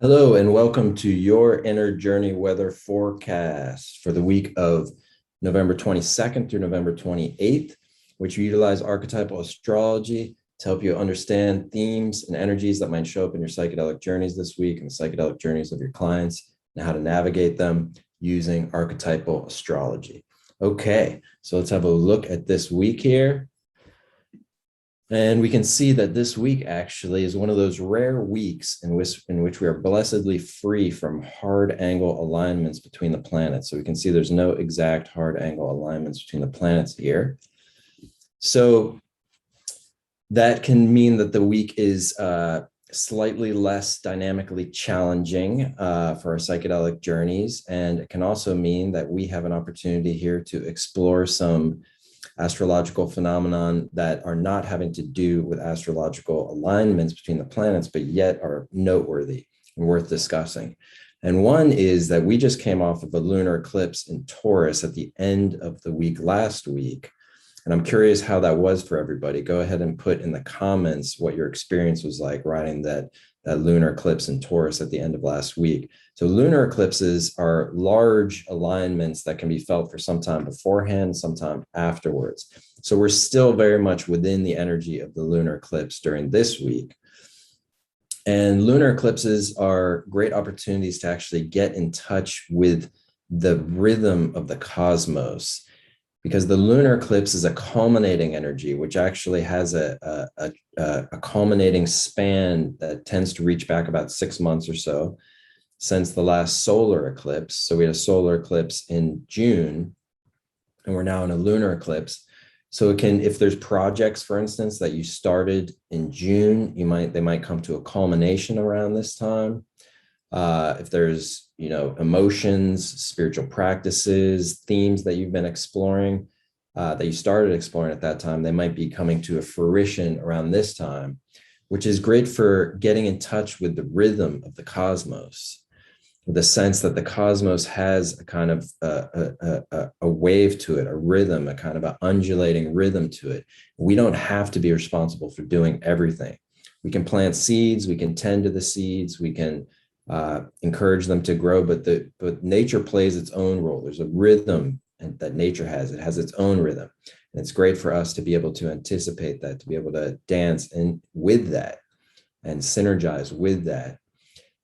Hello and welcome to your inner journey weather forecast for the week of November 22nd through November 28th, which utilize archetypal astrology to help you understand themes and energies that might show up in your psychedelic journeys this week and the psychedelic journeys of your clients and how to navigate them using archetypal astrology. Okay, so let's have a look at this week here. And we can see that this week actually is one of those rare weeks in which we are blessedly free from hard angle alignments between the planets. So we can see there's no exact hard angle alignments between the planets here. So that can mean that the week is slightly less dynamically challenging for our psychedelic journeys. And it can also mean that we have an opportunity here to explore some astrological phenomenon that are not having to do with astrological alignments between the planets, but yet are noteworthy and worth discussing. And one is that we just came off of a lunar eclipse in Taurus at the end of the week last week. And I'm curious how that was for everybody. Go ahead and put in the comments what your experience was like riding that lunar eclipse in Taurus at the end of last week. So lunar eclipses are large alignments that can be felt for some time beforehand, sometime afterwards. So we're still very much within the energy of the lunar eclipse during this week. And lunar eclipses are great opportunities to actually get in touch with the rhythm of the cosmos, because the lunar eclipse is a culminating energy, which actually has a culminating span that tends to reach back about 6 months or so since the last solar eclipse. So we had a solar eclipse in June, and we're now in a lunar eclipse. So it can, if there's projects, for instance, that you started in June, they might come to a culmination around this time. If there's, emotions, spiritual practices, themes that you've been exploring, that you started exploring at that time, they might be coming to a fruition around this time, which is great for getting in touch with the rhythm of the cosmos, the sense that the cosmos has a kind of a wave to it, a rhythm, a kind of an undulating rhythm to it. We don't have to be responsible for doing everything. We can plant seeds, we can tend to the seeds, we can encourage them to grow, but nature plays its own role. There's a rhythm that nature has. It has its own rhythm. And it's great for us to be able to anticipate that, to be able to dance in with that and synergize with that.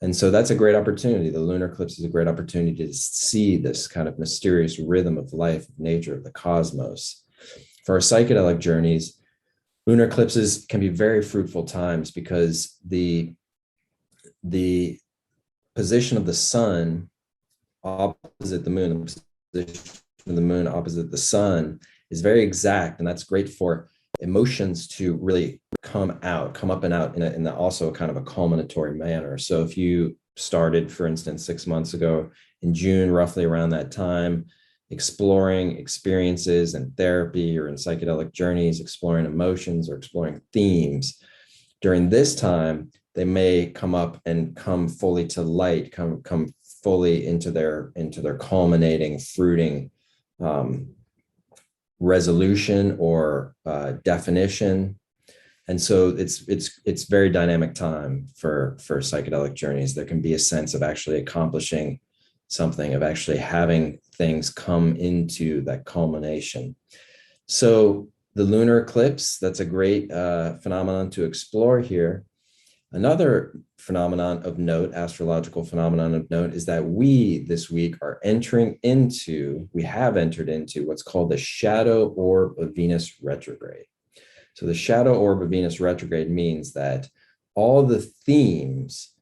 And so that's a great opportunity. The lunar eclipse is a great opportunity to see this kind of mysterious rhythm of life, of nature, of the cosmos. For our psychedelic journeys, lunar eclipses can be very fruitful times because the position of the sun opposite the moon, the position of the moon opposite the sun is very exact. And that's great for emotions to really come up and out in also kind of a culminatory manner. So if you started, for instance, 6 months ago in June, roughly around that time, exploring experiences and therapy or in psychedelic journeys, exploring emotions or exploring themes, during this time, they may come up and come fully to light, come fully into their culminating, fruiting resolution or definition. And so it's very dynamic time for psychedelic journeys. There can be a sense of actually accomplishing something, of actually having things come into that culmination. So the lunar eclipse, that's a great phenomenon to explore here. Another phenomenon of note, astrological phenomenon of note, is that we this week have entered into what's called the shadow orb of Venus retrograde. So the shadow orb of Venus retrograde means that all the themes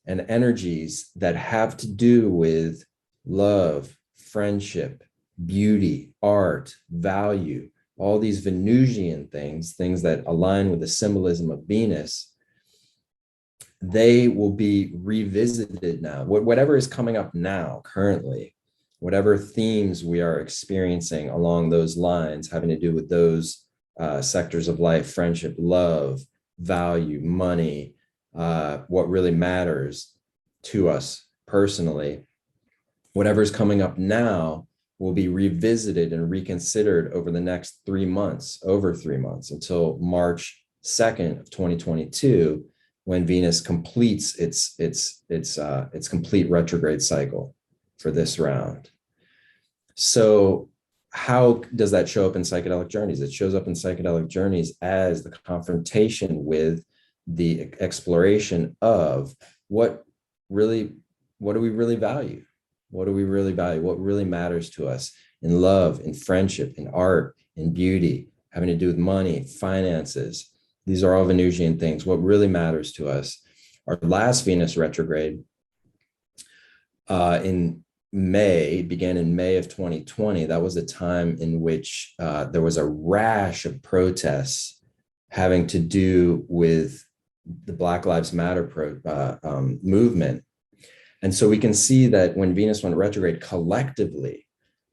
and energies that have to do with love, friendship, beauty, art, value, all these Venusian things that align with the symbolism of Venus, they will be revisited now. Whatever is coming up now, currently, whatever themes we are experiencing along those lines, having to do with those sectors of life, friendship, love, value, money, what really matters to us personally, whatever is coming up now will be revisited and reconsidered over the next 3 months, over 3 months, until March 2nd of 2022, when Venus completes its complete retrograde cycle for this round. So how does that show up in psychedelic journeys? It shows up in psychedelic journeys as the confrontation with the exploration of what do we really value? What do we really value? What really matters to us in love, in friendship, in art, in beauty, having to do with money, finances. These are all Venusian things. What really matters to us. Our last Venus retrograde began in May of 2020. That was a time in which there was a rash of protests having to do with the Black Lives Matter movement. And so we can see that when Venus went retrograde collectively,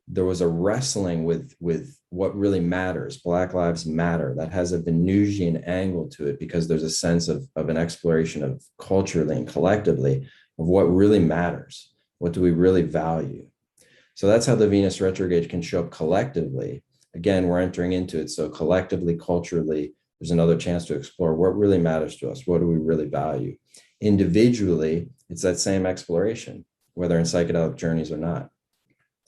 there was a wrestling with what really matters. Black Lives Matter. That has a Venusian angle to it because there's a sense of an exploration of culturally and collectively of what really matters. What do we really value? So that's how the Venus retrograde can show up collectively. Again, we're entering into it. So collectively, culturally, there's another chance to explore what really matters to us. What do we really value? Individually, it's that same exploration, whether in psychedelic journeys or not.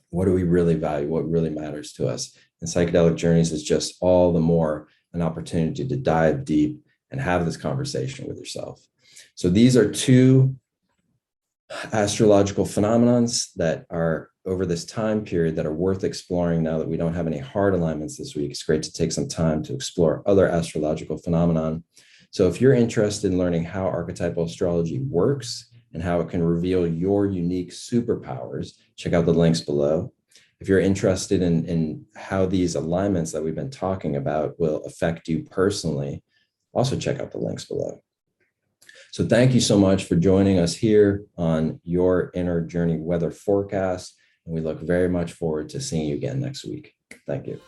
What do we really value? What really matters to us? And psychedelic journeys is just all the more an opportunity to dive deep and have this conversation with yourself. So these are two astrological phenomenons that are over this time period that are worth exploring now that we don't have any hard alignments this week. It's great to take some time to explore other astrological phenomenon. So if you're interested in learning how archetypal astrology works and how it can reveal your unique superpowers, check out the links below. If you're interested in how these alignments that we've been talking about will affect you personally, also check out the links below. So thank you so much for joining us here on Your Inner Journey Weather Forecast. And we look very much forward to seeing you again next week. Thank you.